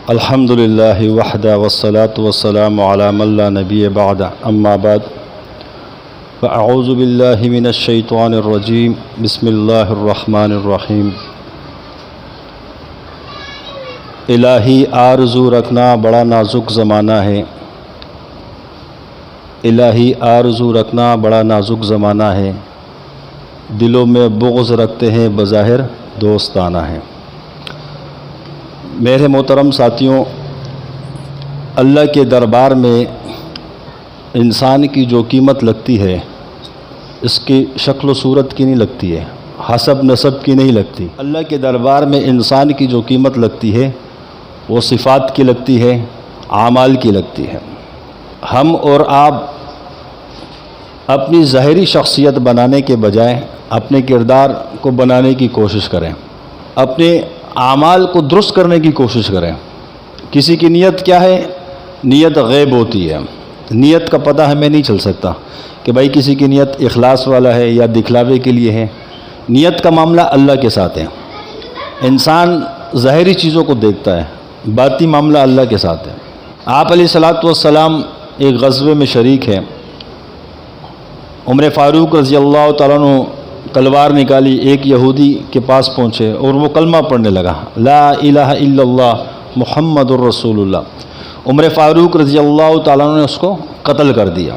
الحمدللہ وحدہ والصلاة والسلام علی من لا نبی بعد اما بعد فاعوذ باللہ من الشیطان الرجیم بسم اللہ الرحمن الرحیم۔ الہی آرزو رکھنا بڑا نازک زمانہ ہے، الہی آرزو رکھنا بڑا نازک زمانہ ہے، دلوں میں بغض رکھتے ہیں بظاہر دوستانہ ہے۔ میرے محترم ساتھیوں، اللہ کے دربار میں انسان کی جو قیمت لگتی ہے اس کی شکل و صورت کی نہیں لگتی ہے، حسب نسب کی نہیں لگتی۔ اللہ کے دربار میں انسان کی جو قیمت لگتی ہے وہ صفات کی لگتی ہے، اعمال کی لگتی ہے۔ ہم اور آپ اپنی ظاہری شخصیت بنانے کے بجائے اپنے کردار کو بنانے کی کوشش کریں، اپنے اعمال کو درست کرنے کی کوشش کریں۔ کسی کی نیت کیا ہے؟ نیت غیب ہوتی ہے، نیت کا پتہ ہمیں نہیں چل سکتا کہ بھائی کسی کی نیت اخلاص والا ہے یا دکھلاوے کے لیے ہے۔ نیت کا معاملہ اللہ کے ساتھ ہے۔ انسان ظاہری چیزوں کو دیکھتا ہے، باطنی معاملہ اللہ کے ساتھ ہے۔ آپ علیہ الصلاۃ والسلام ایک غزوے میں شریک ہیں۔ عمر فاروق رضی اللہ تعالیٰ عنہ تلوار نکالی، ایک یہودی کے پاس پہنچے اور وہ کلمہ پڑھنے لگا، لا الہ الا اللہ محمد الرسول اللہ۔ عمر فاروق رضی اللہ تعالیٰ عنہ نے اس کو قتل کر دیا۔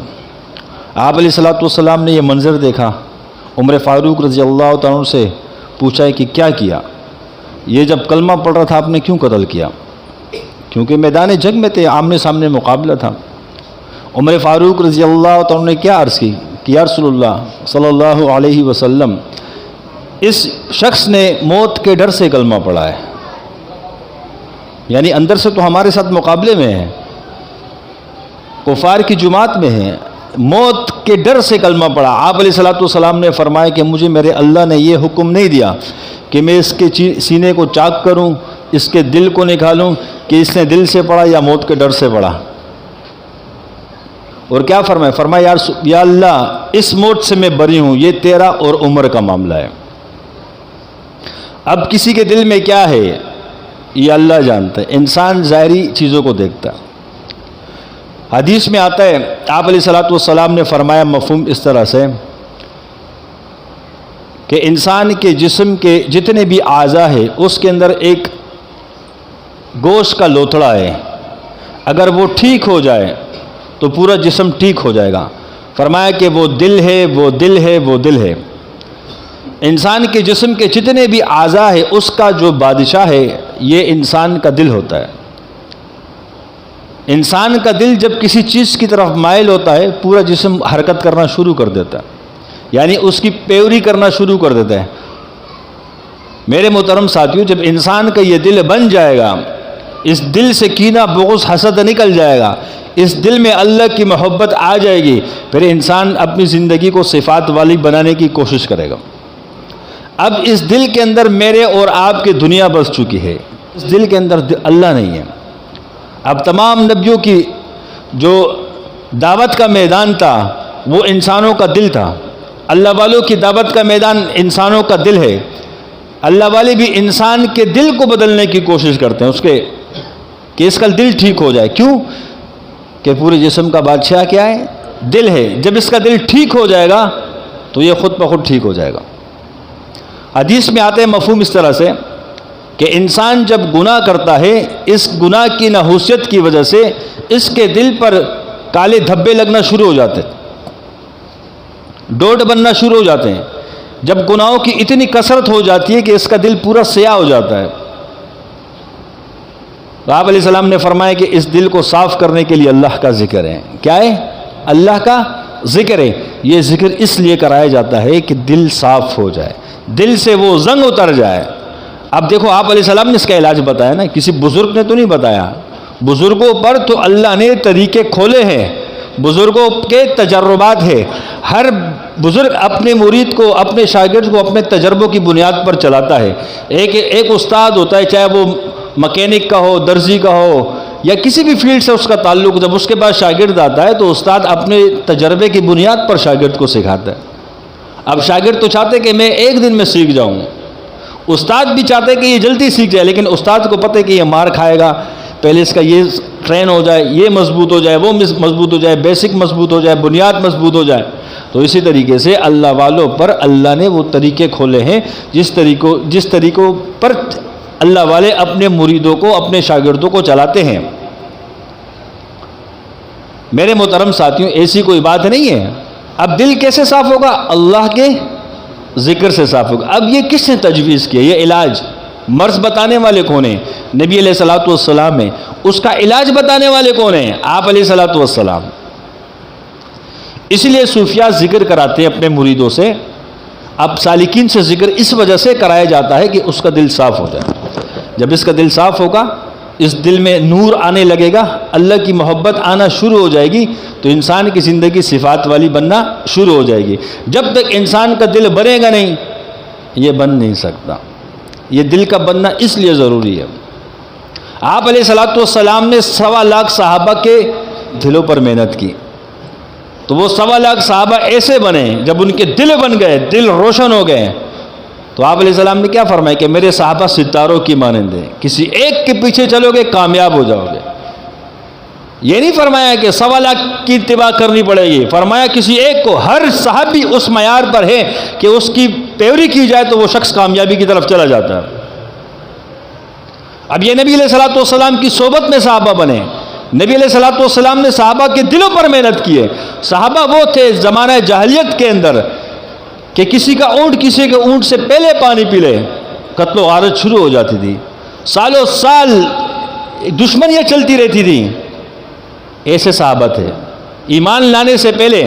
آپ علیہ الصلاۃ والسلام نے یہ منظر دیکھا، عمر فاروق رضی اللہ تعالیٰ عنہ سے پوچھا کہ کیا یہ جب کلمہ پڑھ رہا تھا آپ نے کیوں قتل کیا؟ کیونکہ میدان جنگ میں تھے، آمنے سامنے مقابلہ تھا۔ عمر فاروق رضی اللہ تعالیٰ عنہ نے کیا عرض کی کہ یا رسول اللہ صلی اللہ علیہ وسلم، اس شخص نے موت کے ڈر سے کلمہ پڑھا ہے، یعنی اندر سے تو ہمارے ساتھ مقابلے میں ہے، کفار کی جماعت میں ہے، موت کے ڈر سے کلمہ پڑھا۔ آپ علیہ الصلاۃ والسلام نے فرمایا کہ مجھے میرے اللہ نے یہ حکم نہیں دیا کہ میں اس کے سینے کو چاک کروں، اس کے دل کو نکالوں کہ اس نے دل سے پڑھا یا موت کے ڈر سے پڑھا۔ اور کیا فرمایا یا اللہ اس موت سے میں بری ہوں، یہ تیرا اور عمر کا معاملہ ہے۔ اب کسی کے دل میں کیا ہے یہ اللہ جانتا ہے، انسان ظاہری چیزوں کو دیکھتا ہے۔ حدیث میں آتا ہے، آپ علیہ الصلاۃ والسلام نے فرمایا مفہوم اس طرح سے کہ انسان کے جسم کے جتنے بھی اعضاء ہیں اس کے اندر ایک گوشت کا لوتھڑا ہے، اگر وہ ٹھیک ہو جائے تو پورا جسم ٹھیک ہو جائے گا۔ فرمایا کہ وہ دل ہے، وہ دل ہے، وہ دل ہے۔ انسان کے جسم کے جتنے بھی اعضاء ہیں اس کا جو بادشاہ ہے یہ انسان کا دل ہوتا ہے۔ انسان کا دل جب کسی چیز کی طرف مائل ہوتا ہے پورا جسم حرکت کرنا شروع کر دیتا ہے، یعنی اس کی پیروی کرنا شروع کر دیتا ہے۔ میرے محترم ساتھیوں، جب انسان کا یہ دل بن جائے گا، اس دل سے کینہ بغض حسد نکل جائے گا، اس دل میں اللہ کی محبت آ جائے گی، پھر انسان اپنی زندگی کو صفات والی بنانے کی کوشش کرے گا۔ اب اس دل کے اندر میرے اور آپ کی دنیا بس چکی ہے، اس دل کے اندر اللہ نہیں ہے۔ اب تمام نبیوں کی جو دعوت کا میدان تھا وہ انسانوں کا دل تھا، اللہ والوں کی دعوت کا میدان انسانوں کا دل ہے۔ اللہ والے بھی انسان کے دل کو بدلنے کی کوشش کرتے ہیں، اس کے کہ اس کا دل ٹھیک ہو جائے۔ کیوں؟ کہ پورے جسم کا بادشاہ کیا ہے؟ دل ہے۔ جب اس کا دل ٹھیک ہو جائے گا تو یہ خود بخود ٹھیک ہو جائے گا۔ حدیث میں آتے ہیں مفہوم اس طرح سے کہ انسان جب گناہ کرتا ہے اس گناہ کی نحوست کی وجہ سے اس کے دل پر کالے دھبے لگنا شروع ہو جاتے ہیں، ڈوٹ بننا شروع ہو جاتے ہیں۔ جب گناہوں کی اتنی کثرت ہو جاتی ہے کہ اس کا دل پورا سیاہ ہو جاتا ہے، تو آپ علیہ السلام نے فرمایا کہ اس دل کو صاف کرنے کے لیے اللہ کا ذکر ہے۔ کیا ہے؟ اللہ کا ذکر ہے۔ یہ ذکر اس لیے کرایا جاتا ہے کہ دل صاف ہو جائے، دل سے وہ زنگ اتر جائے۔ اب دیکھو آپ علیہ السلام نے اس کا علاج بتایا نا، کسی بزرگ نے تو نہیں بتایا، بزرگوں پر تو اللہ نے طریقے کھولے ہیں، بزرگوں کے تجربات ہے۔ ہر بزرگ اپنے مرید کو، اپنے شاگرد کو اپنے تجربوں کی بنیاد پر چلاتا ہے۔ ایک استاد ہوتا ہے، چاہے وہ مکینک کا ہو، درزی کا ہو یا کسی بھی فیلڈ سے اس کا تعلق، جب اس کے بعد شاگرد آتا ہے تو استاد اپنے تجربے کی بنیاد پر شاگرد کو سکھاتا ہے۔ اب شاگرد تو چاہتے کہ میں ایک دن میں سیکھ جاؤں، استاد بھی چاہتے کہ یہ جلدی سیکھ جائے، لیکن استاد کو پتہ ہے کہ یہ مار کھائے گا، پہلے اس کا یہ ٹرین ہو جائے، یہ مضبوط ہو جائے، وہ مضبوط ہو جائے، بیسک مضبوط ہو جائے، بنیاد مضبوط ہو جائے۔ تو اسی طریقے سے اللہ والوں پر اللہ نے وہ طریقے کھولے ہیں جس طریقوں پر اللہ والے اپنے مریدوں کو، اپنے شاگردوں کو چلاتے ہیں۔ میرے محترم ساتھیوں، ایسی کوئی بات نہیں ہے۔ اب دل کیسے صاف ہوگا؟ اللہ کے ذکر سے صاف ہوگا۔ اب یہ کس نے تجویز کیا؟ یہ علاج، مرض بتانے والے کون ہیں؟ نبی علیہ الصلوۃ والسلام ہیں۔ اس کا علاج بتانے والے کون ہیں؟ آپ علیہ الصلوۃ والسلام۔ اس لیے صوفیاء ذکر کراتے ہیں اپنے مریدوں سے۔ اب سالکین سے ذکر اس وجہ سے کرایا جاتا ہے کہ اس کا دل صاف ہو جائے۔ جب اس کا دل صاف ہوگا، اس دل میں نور آنے لگے گا، اللہ کی محبت آنا شروع ہو جائے گی، تو انسان کی زندگی صفات والی بننا شروع ہو جائے گی۔ جب تک انسان کا دل بنے گا نہیں، یہ بن نہیں سکتا۔ یہ دل کا بننا اس لیے ضروری ہے۔ آپ علیہ الصلوۃ والسلام نے 1.25 لاکھ صحابہ کے دلوں پر محنت کی، تو وہ 1.25 لاکھ صحابہ ایسے بنے، جب ان کے دل بن گئے، دل روشن ہو گئے، تو آپ علیہ السلام نے کیا فرمایا کہ میرے صحابہ ستاروں کی مانند ہیں، کسی ایک کے پیچھے چلو گے کامیاب ہو جاؤ گے۔ یہ نہیں فرمایا کہ 1.25 لاکھ کی اتباع کرنی پڑے گی، فرمایا کسی ایک کو، ہر صحابی اس معیار پر ہے کہ اس کی پیروی کی جائے تو وہ شخص کامیابی کی طرف چلا جاتا ہے۔ اب یہ نبی علیہ الصلوۃ والسلام کی صحبت میں صحابہ بنے۔ نبی علیہ الصلوۃ والسلام نے صحابہ کے دلوں پر محنت کی ہے۔ صحابہ وہ تھے زمانہ جاہلیت کے اندر کہ کسی کا اونٹ کسی کے اونٹ سے پہلے پانی پی لے، قتل و غارت شروع ہو جاتی تھی، سالوں سال دشمنیاں چلتی رہتی تھی۔ ایسے صحابہ تھے، ایمان لانے سے پہلے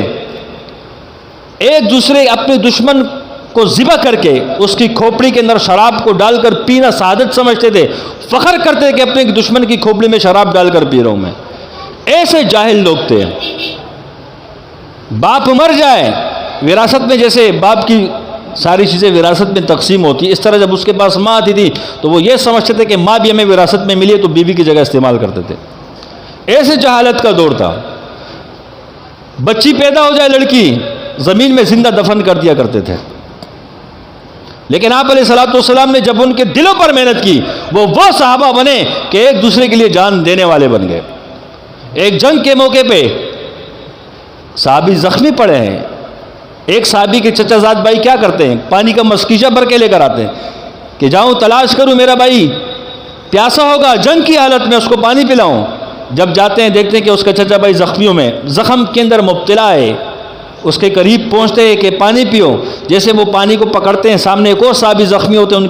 ایک دوسرے اپنے دشمن کو ذبح کر کے اس کی کھوپڑی کے اندر شراب کو ڈال کر پینا سعادت سمجھتے تھے، فخر کرتے کہ اپنے دشمن کی کھوپڑی میں شراب ڈال کر پی رہا ہوں میں۔ ایسے جاہل لوگ تھے۔ باپ مر جائے وراثت میں، جیسے باپ کی ساری چیزیں وراثت میں تقسیم ہوتی، اس طرح جب اس کے پاس ماں آتی تھی تو وہ یہ سمجھتے تھے کہ ماں بھی ہمیں وراثت میں ملی ہے، تو بیوی کی جگہ استعمال کرتے تھے۔ ایسے جہالت کا دور تھا۔ بچی پیدا ہو جائے لڑکی، زمین میں زندہ دفن کر دیا کرتے تھے۔ لیکن آپ علیہ الصلوۃ والسلام نے جب ان کے دلوں پر محنت کی، وہ صحابہ بنے کہ ایک دوسرے کے لیے جان دینے والے بن گئے۔ ایک جنگ کے موقع پہ صحابی زخمی پڑے ہیں، ایک صحابی کے چچا زاد بھائی کیا کرتے ہیں؟ پانی کا مسکیچہ بھر کے لے کر آتے ہیں کہ جاؤں تلاش کروں میرا بھائی پیاسا ہوگا، جنگ کی حالت میں اس کو پانی پلاؤں۔ جب جاتے ہیں دیکھتے ہیں کہ اس کا چچا بھائی زخمیوں میں، زخم کے اندر مبتلا ہے، اس کے قریب پہنچتے ہیں کہ پانی پیو۔ جیسے وہ پانی کو پکڑتے ہیں، سامنے ایک اور صحابی زخمی ہوتے ہیں،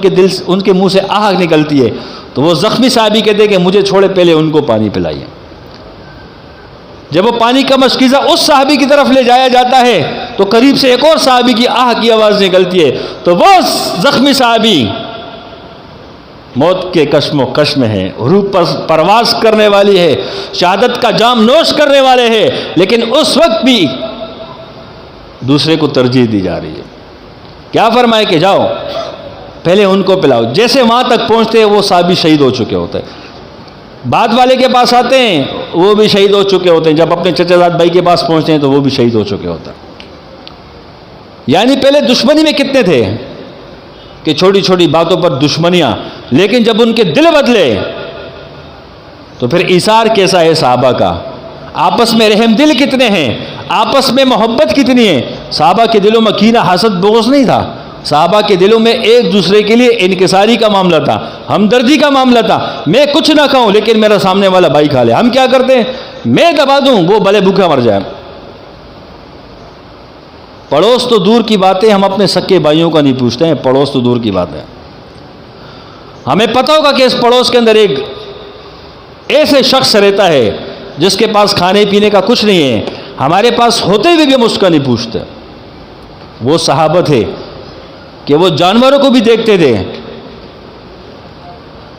ان کے منہ سے آہ نکلتی ہے، تو وہ زخمی صحابی کہتے ہیں کہ مجھے چھوڑے پہلے ان کو پانی پلائیے۔ جب وہ پانی کا مشکیزہ اس صحابی کی طرف لے جایا جاتا ہے تو قریب سے ایک اور صحابی کی آہ کی آواز نکلتی ہے، تو وہ زخمی صحابی موت کے کشم و کش میں ہے، روح پر پرواز کرنے والی ہے، شہادت کا جام نوش کرنے والے ہیں، لیکن اس وقت بھی دوسرے کو ترجیح دی جا رہی ہے۔ کیا فرمائے کہ جاؤ پہلے ان کو پلاؤ۔ جیسے وہاں تک پہنچتے ہیں وہ صحابی شہید ہو چکے ہوتے ہیں۔ بعد والے کے پاس آتے ہیں وہ بھی شہید ہو چکے ہوتے ہیں۔ جب اپنے چچا زاد بھائی کے پاس پہنچتے ہیں تو وہ بھی شہید ہو چکے ہوتے ہیں۔ یعنی پہلے دشمنی میں کتنے تھے کہ چھوٹی چھوٹی باتوں پر دشمنیاں، لیکن جب ان کے دل بدلے تو پھر ایثار کیسا ہے صحابہ کا، آپس میں رحم دل کتنے ہیں، آپس میں محبت کتنی ہے۔ صحابہ کے دلوں میں کینہ حسد بغض نہیں تھا، صحابہ کے دلوں میں ایک دوسرے کے لیے انکساری کا معاملہ تھا، ہمدردی کا معاملہ تھا۔ میں کچھ نہ کھاؤں لیکن میرا سامنے والا بھائی کھا لے، ہم کیا کرتے ہیں؟ میں دبا دوں وہ بھلے بھوکا مر جائے۔ پڑوس تو دور کی بات ہے، ہم اپنے سکے بھائیوں کا نہیں پوچھتے ہیں، پڑوس تو دور کی بات ہے۔ ہمیں پتہ ہوگا کہ اس پڑوس کے اندر ایک ایسے شخص رہتا ہے جس کے پاس کھانے پینے کا کچھ نہیں ہے، ہمارے پاس ہوتے ہوئے بھی ہم اس کا نہیں پوچھتے۔ وہ صحابہ تھے کہ وہ جانوروں کو بھی دیکھتے تھے،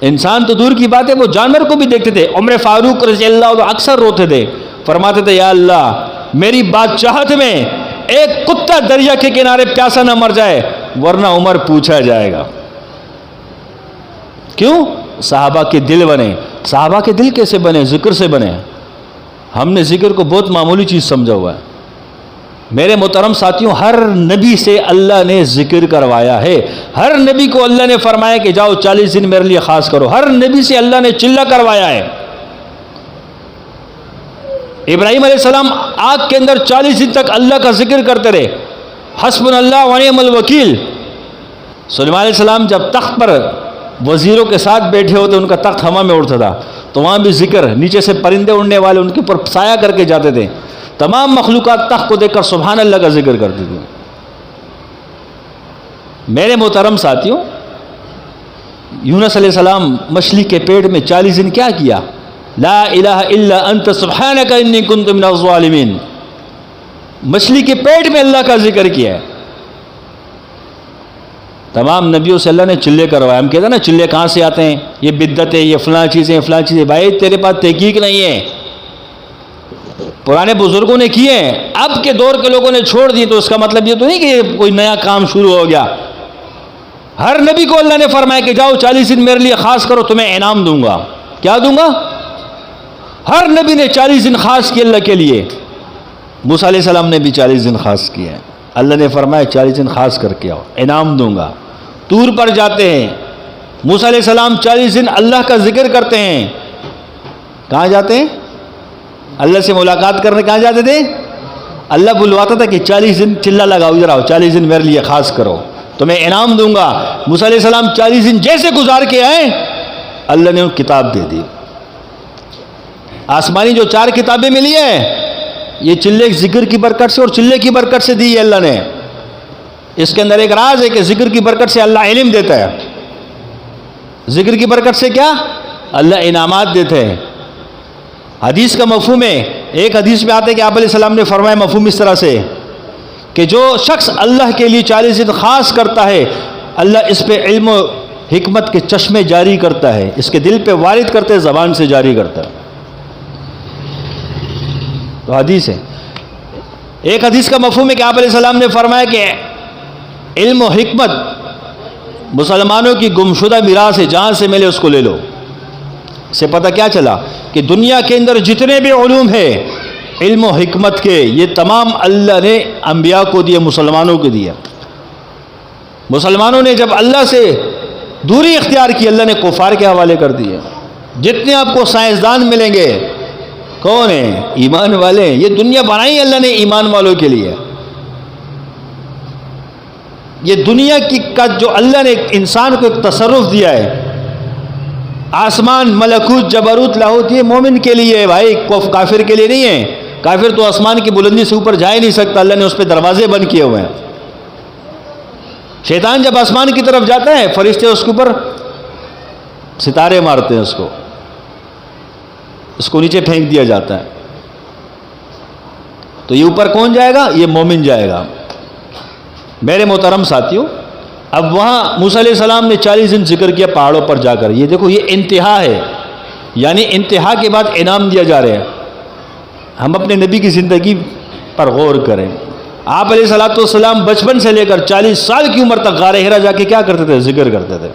انسان تو دور کی بات ہے، وہ جانور کو بھی دیکھتے تھے۔ عمر فاروق رضی اللہ عنہ اکثر روتے تھے، فرماتے تھے یا اللہ میری بادشاہت میں ایک کتا دریا کے کنارے پیاسا نہ مر جائے ورنہ عمر پوچھا جائے گا۔ کیوں؟ صحابہ کے دل بنے۔ صحابہ کے دل کیسے بنے؟ ذکر سے بنے۔ ہم نے ذکر کو بہت معمولی چیز سمجھا ہوا ہے۔ میرے محترم ساتھیوں، ہر نبی سے اللہ نے ذکر کروایا ہے، ہر نبی کو اللہ نے فرمایا کہ جاؤ 40 دن میرے لیے خاص کرو، ہر نبی سے اللہ نے چلہ کروایا ہے۔ ابراہیم علیہ السلام آگ کے اندر 40 دن تک اللہ کا ذکر کرتے رہے، حسبنا اللہ و نعم الوکیل۔ سلیمان علیہ السلام جب تخت پر وزیروں کے ساتھ بیٹھے ہوتے، ان کا تخت ہوا میں اڑتا تھا، تو وہاں بھی ذکر، نیچے سے پرندے اڑنے والے ان کے اوپر سایہ کر کے جاتے تھے، تمام مخلوقات تخت کو دیکھ کر سبحان اللہ کا ذکر کرتی تھی۔ میرے محترم ساتھیوں، یونس علیہ السلام مچھلی کے پیٹ میں 40 دن کیا کیا؟ لا الہ الا انت سبحانک انی کنت من الظالمین، مچھلی کے پیٹ میں اللہ کا ذکر کیا ہے۔ تمام نبیوں سے اللہ نے چلے کروایا۔ ہم کہتے ہیں نا چلے کہاں سے آتے ہیں، یہ بدعت ہے، یہ فلاں چیزیں فلاں چیزیں۔ بھائی تیرے پاس تحقیق نہیں ہے، پرانے بزرگوں نے کیے ہیں، اب کے دور کے لوگوں نے چھوڑ دی، تو اس کا مطلب یہ تو نہیں کہ یہ کوئی نیا کام شروع ہو گیا۔ ہر نبی کو اللہ نے فرمایا کہ جاؤ 40 دن میرے لیے خاص کرو، تمہیں انعام دوں گا۔ کیا دوں گا؟ ہر نبی نے 40 دن خاص کیے اللہ کے لیے۔ موسیٰ علیہ السلام نے بھی 40 دن خاص کیے ہیں، اللہ نے فرمایا 40 دن خاص کر کے آؤ، انعام دوں گا۔ طور پر جاتے ہیں، موسیٰ علیہ السلام 40 دن اللہ کا ذکر کرتے ہیں۔ کہاں جاتے ہیں؟ اللہ سے ملاقات کرنے کہاں جاتے تھے؟ اللہ بلواتا تھا کہ 40 دن چلا لگاؤ، ادھر آؤ، 40 دن میرے لیے خاص کرو، تمہیں انعام دوں گا۔ موسیٰ علیہ السلام 40 دن جیسے گزار کے آئے، اللہ نے انہیں کتاب دے دی۔ آسمانی جو 4 کتابیں ملی ہیں، یہ چلے ذکر کی برکت سے اور چلے کی برکت سے دی ہے اللہ نے۔ اس کے اندر ایک راز ہے کہ ذکر کی برکت سے اللہ علم دیتا ہے، ذکر کی برکت سے کیا؟ اللہ انعامات دیتے ہیں۔ حدیث کا مفہوم ہے، ایک حدیث میں آتا ہے کہ آپ علیہ السلام نے فرمایا مفہوم اس طرح سے کہ جو شخص اللہ کے لیے 40 دن خاص کرتا ہے، اللہ اس پہ علم و حکمت کے چشمے جاری کرتا ہے، اس کے دل پہ وارد کرتے، زبان سے جاری کرتا ہے۔ تو حدیث ہے۔ ایک حدیث کا مفہوم ہے کہ آپ علیہ السلام نے فرمایا کہ علم و حکمت مسلمانوں کی گمشدہ میراث ہے، جہاں سے ملے اس کو لے لو۔ اس سے پتہ کیا چلا کہ دنیا کے اندر جتنے بھی علوم ہیں علم و حکمت کے، یہ تمام اللہ نے انبیاء کو دیے، مسلمانوں کو دیے۔ مسلمانوں نے جب اللہ سے دوری اختیار کی، اللہ نے کفار کے حوالے کر دیے۔ جتنے آپ کو سائنسدان ملیں گے کون ہیں؟ ایمان والے ہیں۔ یہ دنیا بنائی اللہ نے ایمان والوں کے لیے۔ یہ دنیا کی کا جو اللہ نے انسان کو ایک تصرف دیا ہے، آسمان، ملکوت، جبروت، لاہوت، یہ مومن کے لیے ہے بھائی، کافر کے لیے نہیں ہے۔ کافر تو آسمان کی بلندی سے اوپر جا ہی نہیں سکتا، اللہ نے اس پہ دروازے بند کیے ہوئے ہیں۔ شیطان جب آسمان کی طرف جاتا ہے، فرشتے اس کے اوپر ستارے مارتے ہیں، اس کو نیچے پھینک دیا جاتا ہے۔ تو یہ اوپر کون جائے گا؟ یہ مومن جائے گا۔ میرے محترم ساتھیوں، اب وہاں موسیٰ علیہ السلام نے 40 دن ذکر کیا پہاڑوں پر جا کر۔ یہ دیکھو، یہ انتہا ہے، یعنی انتہا کے بعد انعام دیا جا رہا ہے۔ ہم اپنے نبی کی زندگی پر غور کریں۔ آپ علیہ السلام بچپن سے لے کر 40 سال کی عمر تک غار حرا جا کے کیا کرتے تھے؟ ذکر کرتے تھے۔